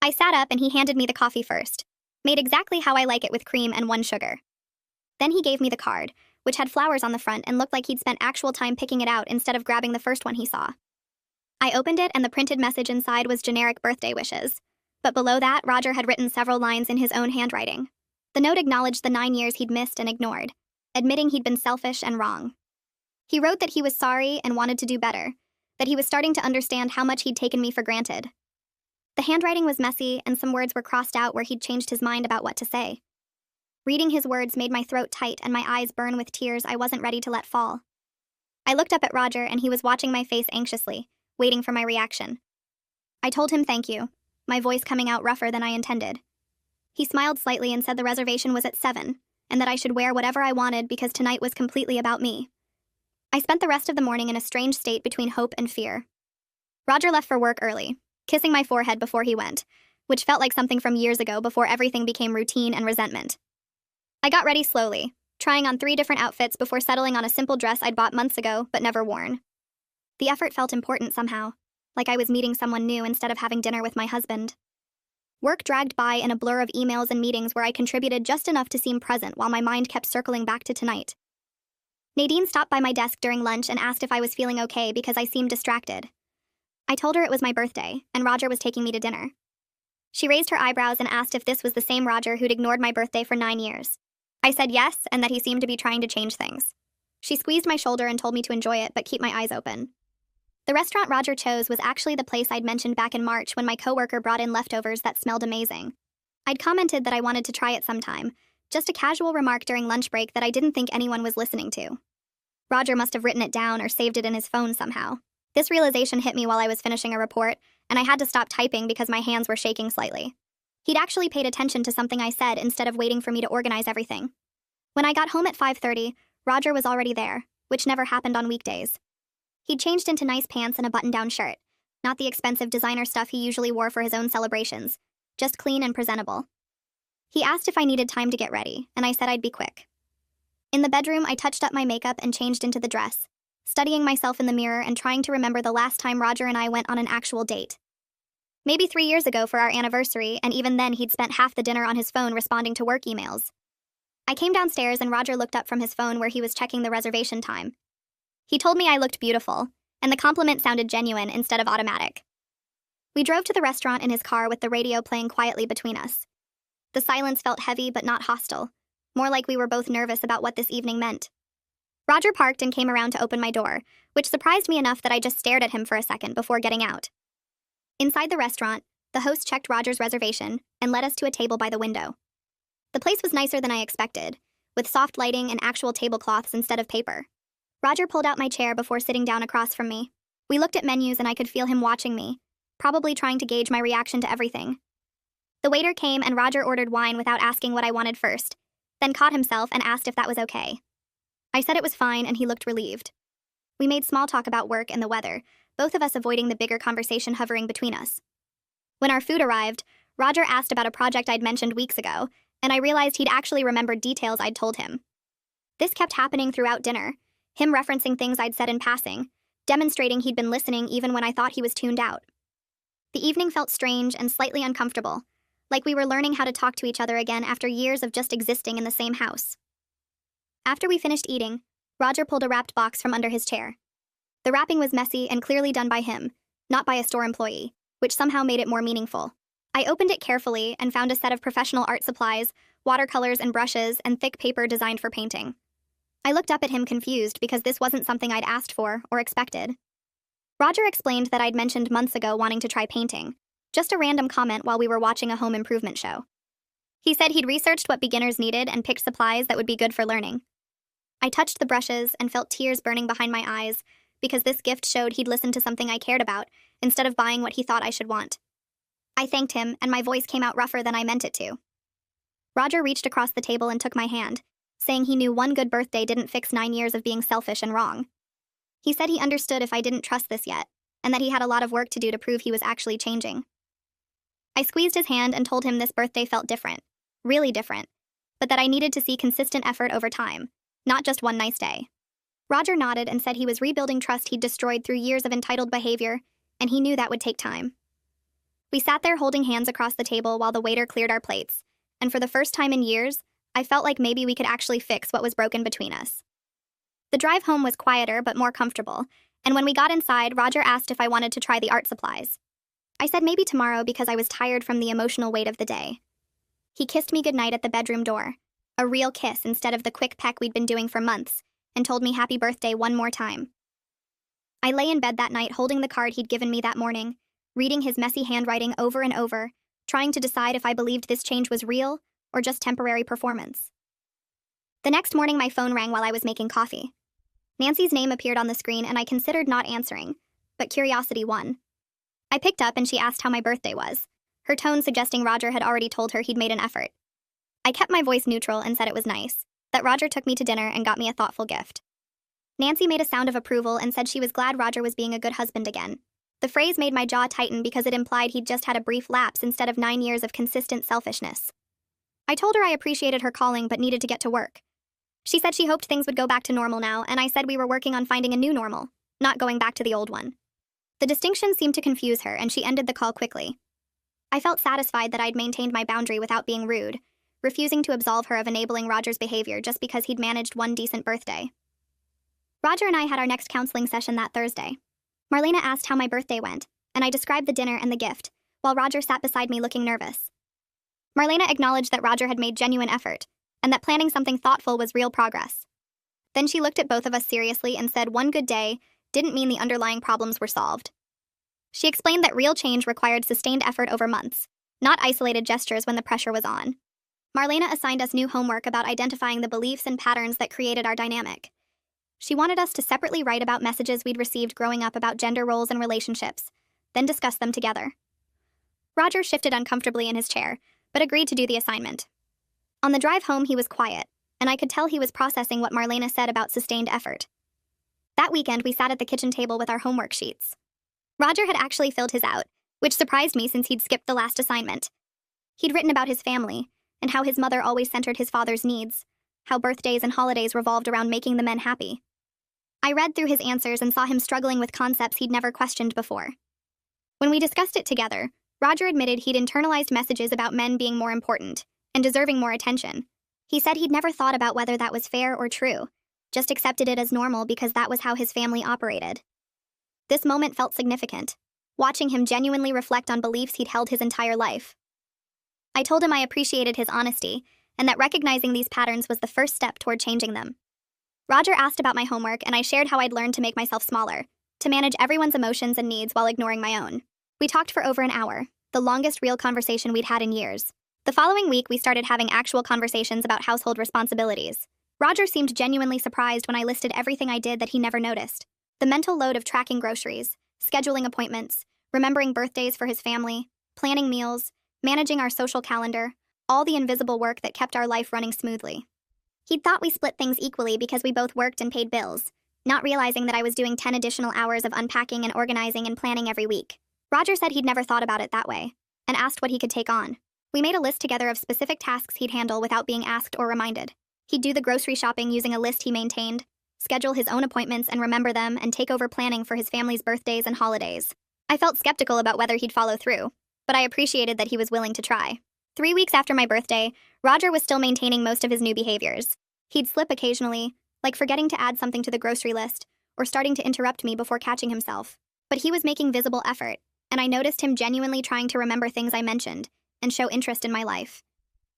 I sat up and he handed me the coffee first, made exactly how I like it with cream and 1 sugar. Then he gave me the card, which had flowers on the front and looked like he'd spent actual time picking it out instead of grabbing the first one he saw. I opened it and the printed message inside was generic birthday wishes, but below that, Roger had written several lines in his own handwriting. The note acknowledged the 9 years he'd missed and ignored, admitting he'd been selfish and wrong. He wrote that he was sorry and wanted to do better, that he was starting to understand how much he'd taken me for granted. The handwriting was messy and some words were crossed out where he'd changed his mind about what to say. Reading his words made my throat tight and my eyes burn with tears I wasn't ready to let fall. I looked up at Roger and he was watching my face anxiously, waiting for my reaction. I told him thank you, my voice coming out rougher than I intended. He smiled slightly and said the reservation was at 7, and that I should wear whatever I wanted because tonight was completely about me. I spent the rest of the morning in a strange state between hope and fear. Roger left for work early, kissing my forehead before he went, which felt like something from years ago before everything became routine and resentment. I got ready slowly, trying on 3 different outfits before settling on a simple dress I'd bought months ago but never worn. The effort felt important somehow, like I was meeting someone new instead of having dinner with my husband. Work dragged by in a blur of emails and meetings where I contributed just enough to seem present while my mind kept circling back to tonight. Nadine stopped by my desk during lunch and asked if I was feeling okay because I seemed distracted. I told her it was my birthday, and Roger was taking me to dinner. She raised her eyebrows and asked if this was the same Roger who'd ignored my birthday for 9 years. I said yes, and that he seemed to be trying to change things. She squeezed my shoulder and told me to enjoy it, but keep my eyes open. The restaurant Roger chose was actually the place I'd mentioned back in March when my coworker brought in leftovers that smelled amazing. I'd commented that I wanted to try it sometime, just a casual remark during lunch break that I didn't think anyone was listening to. Roger must have written it down or saved it in his phone somehow. This realization hit me while I was finishing a report, and I had to stop typing because my hands were shaking slightly. He'd actually paid attention to something I said instead of waiting for me to organize everything. When I got home at 5:30, Roger was already there, which never happened on weekdays. He'd changed into nice pants and a button-down shirt, not the expensive designer stuff he usually wore for his own celebrations, just clean and presentable. He asked if I needed time to get ready, and I said I'd be quick. In the bedroom, I touched up my makeup and changed into the dress, studying myself in the mirror and trying to remember the last time Roger and I went on an actual date. Maybe 3 years ago for our anniversary, and even then he'd spent half the dinner on his phone responding to work emails. I came downstairs and Roger looked up from his phone where he was checking the reservation time. He told me I looked beautiful, and the compliment sounded genuine instead of automatic. We drove to the restaurant in his car with the radio playing quietly between us. The silence felt heavy but not hostile, more like we were both nervous about what this evening meant. Roger parked and came around to open my door, which surprised me enough that I just stared at him for a second before getting out. Inside the restaurant, the host checked Roger's reservation and led us to a table by the window. The place was nicer than I expected, with soft lighting and actual tablecloths instead of paper. Roger pulled out my chair before sitting down across from me. We looked at menus and I could feel him watching me, probably trying to gauge my reaction to everything. The waiter came and Roger ordered wine without asking what I wanted first, then caught himself and asked if that was okay. I said it was fine and he looked relieved. We made small talk about work and the weather, both of us avoiding the bigger conversation hovering between us. When our food arrived, Roger asked about a project I'd mentioned weeks ago, and I realized he'd actually remembered details I'd told him. This kept happening throughout dinner, him referencing things I'd said in passing, demonstrating he'd been listening even when I thought he was tuned out. The evening felt strange and slightly uncomfortable, like we were learning how to talk to each other again after years of just existing in the same house. After we finished eating, Roger pulled a wrapped box from under his chair. The wrapping was messy and clearly done by him, not by a store employee, which somehow made it more meaningful. I opened it carefully and found a set of professional art supplies, watercolors and brushes, and thick paper designed for painting. I looked up at him confused because this wasn't something I'd asked for or expected. Roger explained that I'd mentioned months ago wanting to try painting, just a random comment while we were watching a home improvement show. He said he'd researched what beginners needed and picked supplies that would be good for learning. I touched the brushes and felt tears burning behind my eyes because this gift showed he'd listened to something I cared about instead of buying what he thought I should want. I thanked him, and my voice came out rougher than I meant it to. Roger reached across the table and took my hand, saying he knew one good birthday didn't fix 9 years of being selfish and wrong. He said he understood if I didn't trust this yet, and that he had a lot of work to do to prove he was actually changing. I squeezed his hand and told him this birthday felt different, really different, but that I needed to see consistent effort over time, not just one nice day. Roger nodded and said he was rebuilding trust he'd destroyed through years of entitled behavior, and he knew that would take time. We sat there holding hands across the table while the waiter cleared our plates, and for the first time in years, I felt like maybe we could actually fix what was broken between us. The drive home was quieter but more comfortable, and when we got inside, Roger asked if I wanted to try the art supplies. I said maybe tomorrow because I was tired from the emotional weight of the day. He kissed me goodnight at the bedroom door, a real kiss instead of the quick peck we'd been doing for months, and told me happy birthday one more time. I lay in bed that night holding the card he'd given me that morning, reading his messy handwriting over and over, trying to decide if I believed this change was real or just temporary performance. The next morning, my phone rang while I was making coffee. Nancy's name appeared on the screen, and I considered not answering, but curiosity won. I picked up and she asked how my birthday was, her tone suggesting Roger had already told her he'd made an effort. I kept my voice neutral and said it was nice, that Roger took me to dinner and got me a thoughtful gift. Nancy made a sound of approval and said she was glad Roger was being a good husband again. The phrase made my jaw tighten because it implied he'd just had a brief lapse instead of 9 years of consistent selfishness. I told her I appreciated her calling but needed to get to work. She said she hoped things would go back to normal now, and I said we were working on finding a new normal, not going back to the old one. The distinction seemed to confuse her, and she ended the call quickly. I felt satisfied that I'd maintained my boundary without being rude, refusing to absolve her of enabling Roger's behavior just because he'd managed one decent birthday. Roger and I had our next counseling session that Thursday. Marlena asked how my birthday went, and I described the dinner and the gift, while Roger sat beside me looking nervous. Marlena acknowledged that Roger had made genuine effort, and that planning something thoughtful was real progress. Then she looked at both of us seriously and said one good day didn't mean the underlying problems were solved. She explained that real change required sustained effort over months, not isolated gestures when the pressure was on. Marlena assigned us new homework about identifying the beliefs and patterns that created our dynamic. She wanted us to separately write about messages we'd received growing up about gender roles and relationships, then discuss them together. Roger shifted uncomfortably in his chair, but agreed to do the assignment. On the drive home, he was quiet, and I could tell he was processing what Marlena said about sustained effort. That weekend, we sat at the kitchen table with our homework sheets. Roger had actually filled his out, which surprised me since he'd skipped the last assignment. He'd written about his family, and how his mother always centered his father's needs, how birthdays and holidays revolved around making the men happy. I read through his answers and saw him struggling with concepts he'd never questioned before. When we discussed it together, Roger admitted he'd internalized messages about men being more important and deserving more attention. He said he'd never thought about whether that was fair or true, just accepted it as normal because that was how his family operated. This moment felt significant, watching him genuinely reflect on beliefs he'd held his entire life. I told him I appreciated his honesty, and that recognizing these patterns was the first step toward changing them. Roger asked about my homework, and I shared how I'd learned to make myself smaller, to manage everyone's emotions and needs while ignoring my own. We talked for over an hour, the longest real conversation we'd had in years. The following week, we started having actual conversations about household responsibilities. Roger seemed genuinely surprised when I listed everything I did that he never noticed. The mental load of tracking groceries, scheduling appointments, remembering birthdays for his family, planning meals, managing our social calendar, all the invisible work that kept our life running smoothly. He'd thought we split things equally because we both worked and paid bills, not realizing that I was doing 10 additional hours of unpacking and organizing and planning every week. Roger said he'd never thought about it that way, and asked what he could take on. We made a list together of specific tasks he'd handle without being asked or reminded. He'd do the grocery shopping using a list he maintained, schedule his own appointments and remember them, and take over planning for his family's birthdays and holidays. I felt skeptical about whether he'd follow through, but I appreciated that he was willing to try. 3 weeks after my birthday, Roger was still maintaining most of his new behaviors. He'd slip occasionally, like forgetting to add something to the grocery list, or starting to interrupt me before catching himself. But he was making visible effort, and I noticed him genuinely trying to remember things I mentioned and show interest in my life.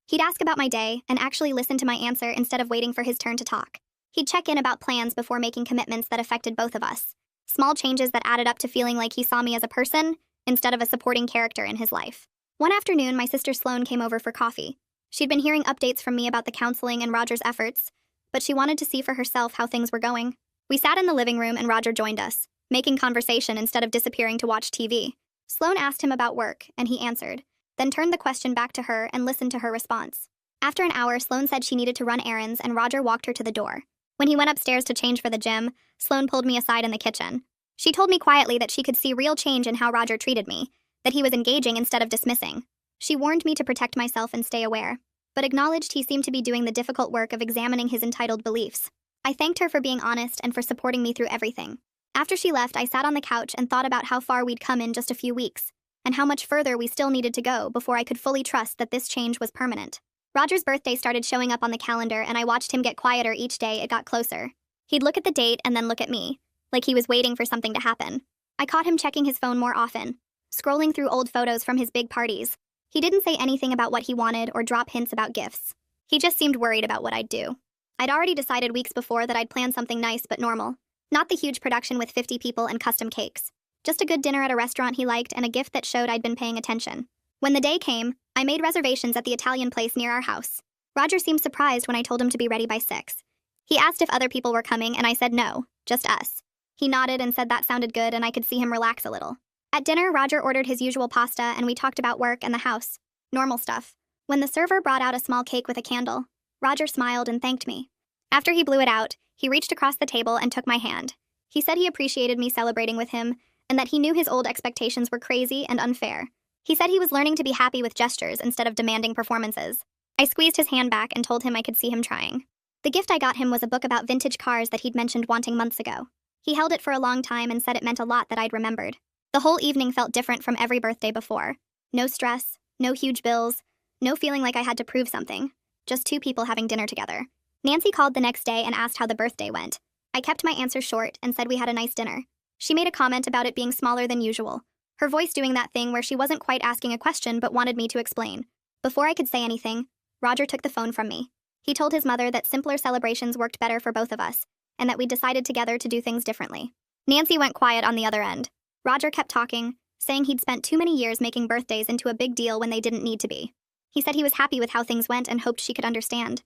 He'd ask about my day and actually listen to my answer instead of waiting for his turn to talk. He'd check in about plans before making commitments that affected both of us. Small changes that added up to feeling like he saw me as a person instead of a supporting character in his life. One afternoon, my sister Sloane came over for coffee. She'd been hearing updates from me about the counseling and Roger's efforts, but she wanted to see for herself how things were going. We sat in the living room and Roger joined us, making conversation instead of disappearing to watch TV. Sloane asked him about work, and he answered, then turned the question back to her and listened to her response. After an hour, Sloane said she needed to run errands, and Roger walked her to the door. When he went upstairs to change for the gym, Sloane pulled me aside in the kitchen. She told me quietly that she could see real change in how Roger treated me, that he was engaging instead of dismissing. She warned me to protect myself and stay aware, but acknowledged he seemed to be doing the difficult work of examining his entitled beliefs. I thanked her for being honest and for supporting me through everything. After she left, I sat on the couch and thought about how far we'd come in just a few weeks, and how much further we still needed to go before I could fully trust that this change was permanent. Roger's birthday started showing up on the calendar, and I watched him get quieter each day it got closer. He'd look at the date and then look at me, like he was waiting for something to happen. I caught him checking his phone more often, scrolling through old photos from his big parties. He didn't say anything about what he wanted or drop hints about gifts. He just seemed worried about what I'd do. I'd already decided weeks before that I'd plan something nice but normal. Not the huge production with 50 people and custom cakes. Just a good dinner at a restaurant he liked and a gift that showed I'd been paying attention. When the day came, I made reservations at the Italian place near our house. Roger seemed surprised when I told him to be ready by 6. He asked if other people were coming, and I said no, just us. He nodded and said that sounded good, and I could see him relax a little. At dinner, Roger ordered his usual pasta, and we talked about work and the house. Normal stuff. When the server brought out a small cake with a candle, Roger smiled and thanked me. After he blew it out, he reached across the table and took my hand. He said he appreciated me celebrating with him, and that he knew his old expectations were crazy and unfair. He said he was learning to be happy with gestures instead of demanding performances. I squeezed his hand back and told him I could see him trying. The gift I got him was a book about vintage cars that he'd mentioned wanting months ago. He held it for a long time and said it meant a lot that I'd remembered. The whole evening felt different from every birthday before. No stress, no huge bills, no feeling like I had to prove something. Just 2 people having dinner together. Nancy called the next day and asked how the birthday went. I kept my answer short and said we had a nice dinner. She made a comment about it being smaller than usual, her voice doing that thing where she wasn't quite asking a question but wanted me to explain. Before I could say anything, Roger took the phone from me. He told his mother that simpler celebrations worked better for both of us, and that we decided together to do things differently. Nancy went quiet on the other end. Roger kept talking, saying he'd spent too many years making birthdays into a big deal when they didn't need to be. He said he was happy with how things went and hoped she could understand.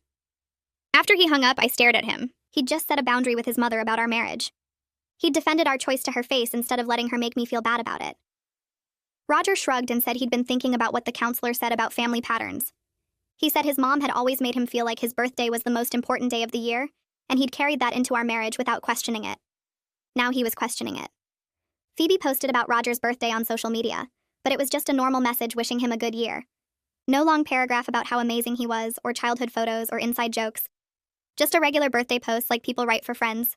After he hung up, I stared at him. He'd just set a boundary with his mother about our marriage. He'd defended our choice to her face instead of letting her make me feel bad about it. Roger shrugged and said he'd been thinking about what the counselor said about family patterns. He said his mom had always made him feel like his birthday was the most important day of the year, and he'd carried that into our marriage without questioning it. Now he was questioning it. Phoebe posted about Roger's birthday on social media, but it was just a normal message wishing him a good year. No long paragraph about how amazing he was, or childhood photos, or inside jokes. Just a regular birthday post like people write for friends.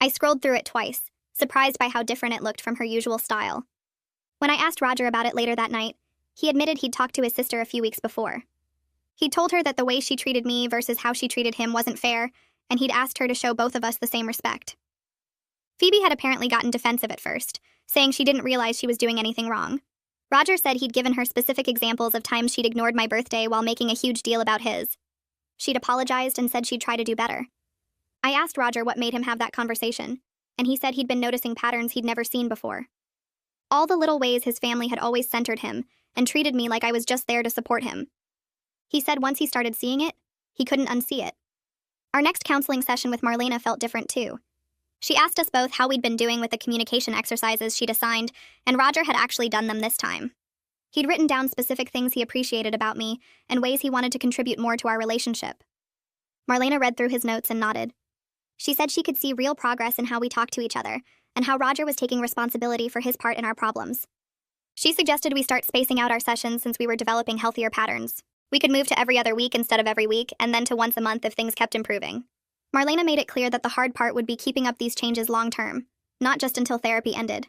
I scrolled through it twice, surprised by how different it looked from her usual style. When I asked Roger about it later that night, he admitted he'd talked to his sister a few weeks before. He'd told her that the way she treated me versus how she treated him wasn't fair, and he'd asked her to show both of us the same respect. Phoebe had apparently gotten defensive at first, saying she didn't realize she was doing anything wrong. Roger said he'd given her specific examples of times she'd ignored my birthday while making a huge deal about his. She'd apologized and said she'd try to do better. I asked Roger what made him have that conversation, and he said he'd been noticing patterns he'd never seen before. All the little ways his family had always centered him and treated me like I was just there to support him. He said once he started seeing it, he couldn't unsee it. Our next counseling session with Marlena felt different too. She asked us both how we'd been doing with the communication exercises she'd assigned, and Roger had actually done them this time. He'd written down specific things he appreciated about me and ways he wanted to contribute more to our relationship. Marlena read through his notes and nodded. She said she could see real progress in how we talked to each other, and how Roger was taking responsibility for his part in our problems. She suggested we start spacing out our sessions since we were developing healthier patterns. We could move to every other week instead of every week, and then to once a month if things kept improving. Marlena made it clear that the hard part would be keeping up these changes long term, not just until therapy ended.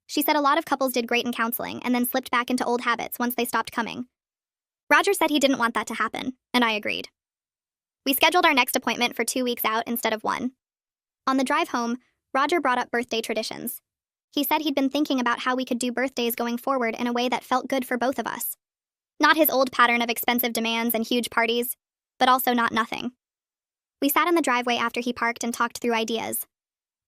She said a lot of couples did great in counseling and then slipped back into old habits once they stopped coming. Roger said he didn't want that to happen, and I agreed. We scheduled our next appointment for 2 weeks out instead of one. On the drive home, Roger brought up birthday traditions. He said he'd been thinking about how we could do birthdays going forward in a way that felt good for both of us. Not his old pattern of expensive demands and huge parties, but also not nothing. We sat in the driveway after he parked and talked through ideas.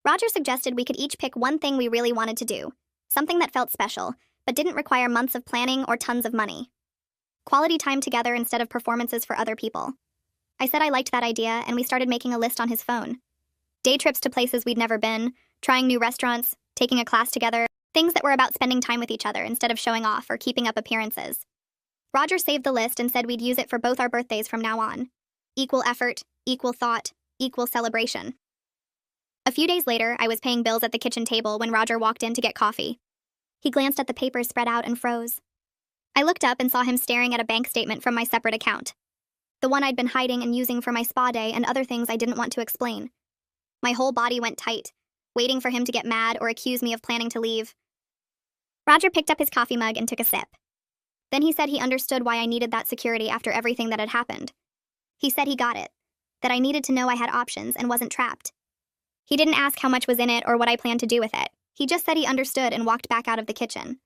Roger suggested we could each pick one thing we really wanted to do, something that felt special, but didn't require months of planning or tons of money. Quality time together instead of performances for other people. I said I liked that idea, and we started making a list on his phone. Day trips to places we'd never been, trying new restaurants, taking a class together, things that were about spending time with each other instead of showing off or keeping up appearances. Roger saved the list and said we'd use it for both our birthdays from now on. Equal effort, equal thought, equal celebration. A few days later, I was paying bills at the kitchen table when Roger walked in to get coffee. He glanced at the papers spread out and froze. I looked up and saw him staring at a bank statement from my separate account. The one I'd been hiding and using for my spa day and other things I didn't want to explain. My whole body went tight, waiting for him to get mad or accuse me of planning to leave. Roger picked up his coffee mug and took a sip. Then he said he understood why I needed that security after everything that had happened. He said he got it, that I needed to know I had options and wasn't trapped. He didn't ask how much was in it or what I planned to do with it. He just said he understood and walked back out of the kitchen.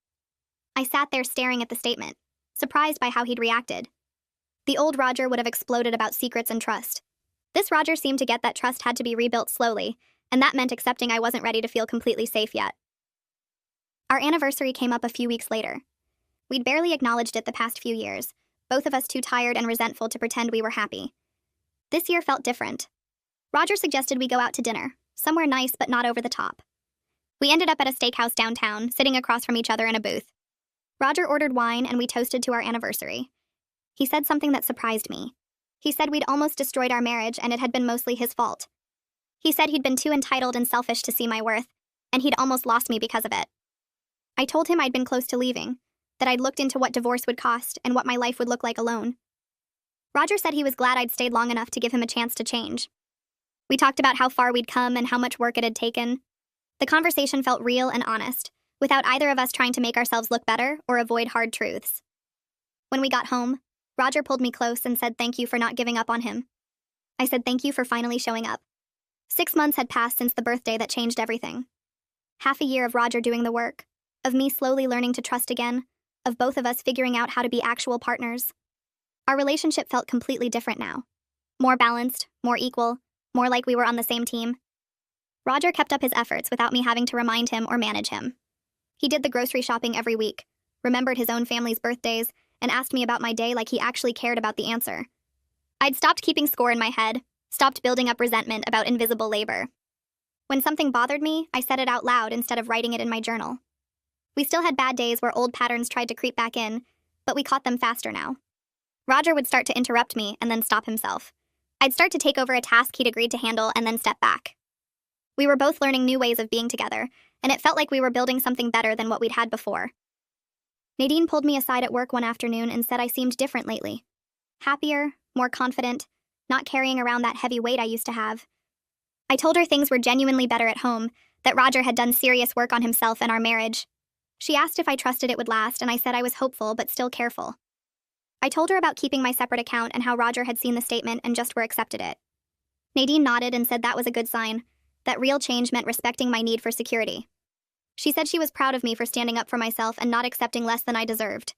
I sat there staring at the statement, surprised by how he'd reacted. The old Roger would have exploded about secrets and trust. This Roger seemed to get that trust had to be rebuilt slowly, and that meant accepting I wasn't ready to feel completely safe yet. Our anniversary came up a few weeks later. We'd barely acknowledged it the past few years, both of us too tired and resentful to pretend we were happy. This year felt different. Roger suggested we go out to dinner, somewhere nice but not over the top. We ended up at a steakhouse downtown, sitting across from each other in a booth. Roger ordered wine and we toasted to our anniversary. He said something that surprised me. He said we'd almost destroyed our marriage and it had been mostly his fault. He said he'd been too entitled and selfish to see my worth, and he'd almost lost me because of it. I told him I'd been close to leaving, that I'd looked into what divorce would cost and what my life would look like alone. Roger said he was glad I'd stayed long enough to give him a chance to change. We talked about how far we'd come and how much work it had taken. The conversation felt real and honest, without either of us trying to make ourselves look better or avoid hard truths. When we got home, Roger pulled me close and said thank you for not giving up on him. I said thank you for finally showing up. 6 months had passed since the birthday that changed everything. Half a year of Roger doing the work, of me slowly learning to trust again, of both of us figuring out how to be actual partners. Our relationship felt completely different now. More balanced, more equal, more like we were on the same team. Roger kept up his efforts without me having to remind him or manage him. He did the grocery shopping every week, remembered his own family's birthdays, and asked me about my day like he actually cared about the answer. I'd stopped keeping score in my head, stopped building up resentment about invisible labor. When something bothered me, I said it out loud instead of writing it in my journal. We still had bad days where old patterns tried to creep back in, but we caught them faster now. Roger would start to interrupt me and then stop himself. I'd start to take over a task he'd agreed to handle and then step back. We were both learning new ways of being together, and it felt like we were building something better than what we'd had before. Nadine pulled me aside at work one afternoon and said I seemed different lately. Happier, more confident, not carrying around that heavy weight I used to have. I told her things were genuinely better at home, that Roger had done serious work on himself and our marriage. She asked if I trusted it would last, and I said I was hopeful but still careful. I told her about keeping my separate account and how Roger had seen the statement and just were accepted it. Nadine nodded and said that was a good sign, that real change meant respecting my need for security. She said she was proud of me for standing up for myself and not accepting less than I deserved.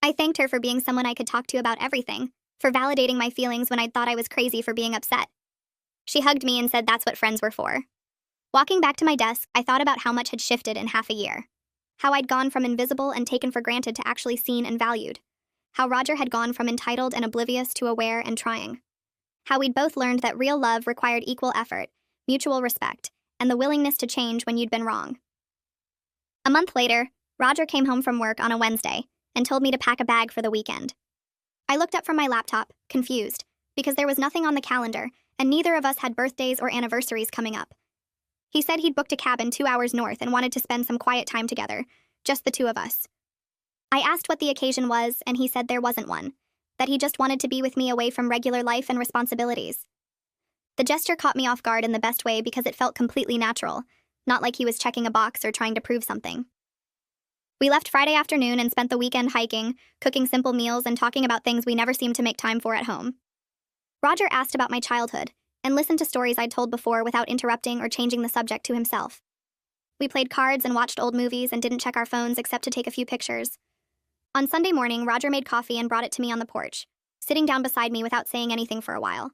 I thanked her for being someone I could talk to about everything, for validating my feelings when I'd thought I was crazy for being upset. She hugged me and said that's what friends were for. Walking back to my desk, I thought about how much had shifted in half a year. How I'd gone from invisible and taken for granted to actually seen and valued. How Roger had gone from entitled and oblivious to aware and trying. How we'd both learned that real love required equal effort, mutual respect, and the willingness to change when you'd been wrong. A month later, Roger came home from work on a Wednesday and told me to pack a bag for the weekend. I looked up from my laptop, confused, because there was nothing on the calendar, and neither of us had birthdays or anniversaries coming up. He said he'd booked a cabin 2 hours north and wanted to spend some quiet time together, just the two of us. I asked what the occasion was, and he said there wasn't one, that he just wanted to be with me away from regular life and responsibilities. The gesture caught me off guard in the best way because it felt completely natural, not like he was checking a box or trying to prove something. We left Friday afternoon and spent the weekend hiking, cooking simple meals, and talking about things we never seemed to make time for at home. Roger asked about my childhood and listened to stories I'd told before without interrupting or changing the subject to himself. We played cards and watched old movies and didn't check our phones except to take a few pictures. On Sunday morning, Roger made coffee and brought it to me on the porch, sitting down beside me without saying anything for a while.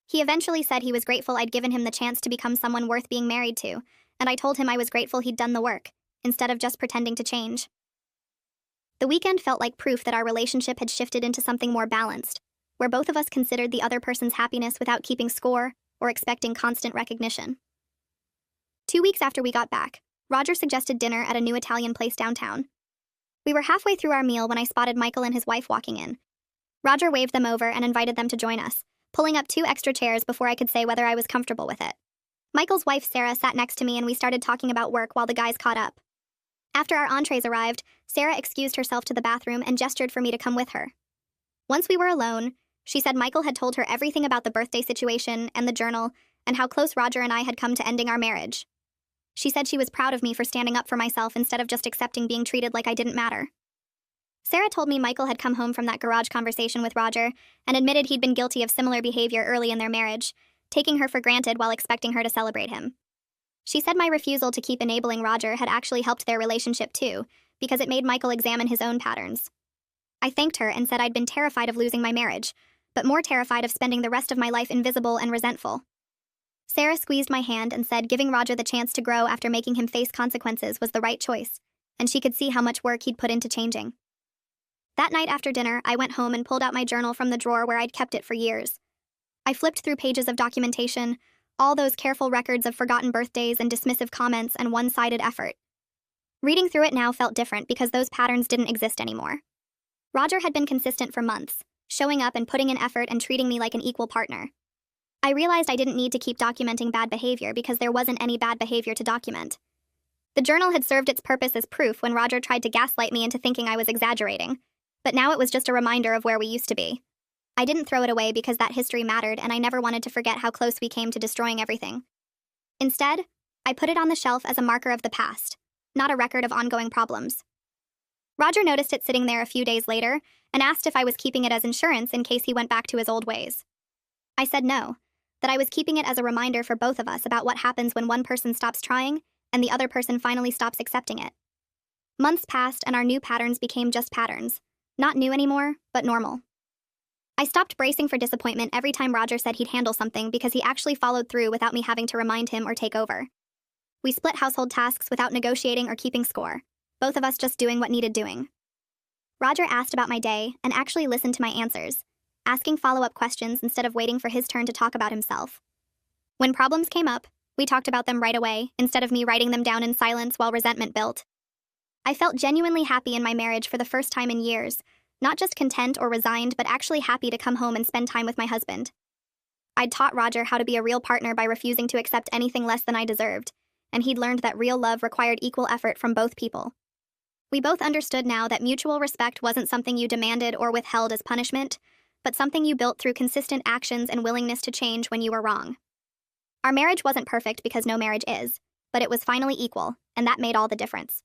He eventually said he was grateful I'd given him the chance to become someone worth being married to, and I told him I was grateful he'd done the work, instead of just pretending to change. The weekend felt like proof that our relationship had shifted into something more balanced, where both of us considered the other person's happiness without keeping score or expecting constant recognition. 2 weeks after we got back, Roger suggested dinner at a new Italian place downtown. We were halfway through our meal when I spotted Michael and his wife walking in. Roger waved them over and invited them to join us, pulling up 2 extra chairs before I could say whether I was comfortable with it. Michael's wife, Sarah, sat next to me and we started talking about work while the guys caught up. After our entrees arrived, Sarah excused herself to the bathroom and gestured for me to come with her. Once we were alone, she said Michael had told her everything about the birthday situation and the journal and how close Roger and I had come to ending our marriage. She said she was proud of me for standing up for myself instead of just accepting being treated like I didn't matter. Sarah told me Michael had come home from that garage conversation with Roger and admitted he'd been guilty of similar behavior early in their marriage, taking her for granted while expecting her to celebrate him. She said my refusal to keep enabling Roger had actually helped their relationship too, because it made Michael examine his own patterns. I thanked her and said I'd been terrified of losing my marriage, but more terrified of spending the rest of my life invisible and resentful. Sarah squeezed my hand and said giving Roger the chance to grow after making him face consequences was the right choice, and she could see how much work he'd put into changing. That night after dinner, I went home and pulled out my journal from the drawer where I'd kept it for years. I flipped through pages of documentation, all those careful records of forgotten birthdays and dismissive comments and one-sided effort. Reading through it now felt different because those patterns didn't exist anymore. Roger had been consistent for months, showing up and putting in effort and treating me like an equal partner. I realized I didn't need to keep documenting bad behavior because there wasn't any bad behavior to document. The journal had served its purpose as proof when Roger tried to gaslight me into thinking I was exaggerating, but now it was just a reminder of where we used to be. I didn't throw it away because that history mattered and I never wanted to forget how close we came to destroying everything. Instead, I put it on the shelf as a marker of the past, not a record of ongoing problems. Roger noticed it sitting there a few days later and asked if I was keeping it as insurance in case he went back to his old ways. I said no, that I was keeping it as a reminder for both of us about what happens when one person stops trying and the other person finally stops accepting it. Months passed and our new patterns became just patterns. Not new anymore, but normal. I stopped bracing for disappointment every time Roger said he'd handle something because he actually followed through without me having to remind him or take over. We split household tasks without negotiating or keeping score, both of us just doing what needed doing. Roger asked about my day and actually listened to my answers, asking follow-up questions instead of waiting for his turn to talk about himself. When problems came up, we talked about them right away, instead of me writing them down in silence while resentment built. I felt genuinely happy in my marriage for the first time in years, not just content or resigned, but actually happy to come home and spend time with my husband. I'd taught Roger how to be a real partner by refusing to accept anything less than I deserved, and he'd learned that real love required equal effort from both people. We both understood now that mutual respect wasn't something you demanded or withheld as punishment, but something you built through consistent actions and willingness to change when you were wrong. Our marriage wasn't perfect because no marriage is, but it was finally equal, and that made all the difference.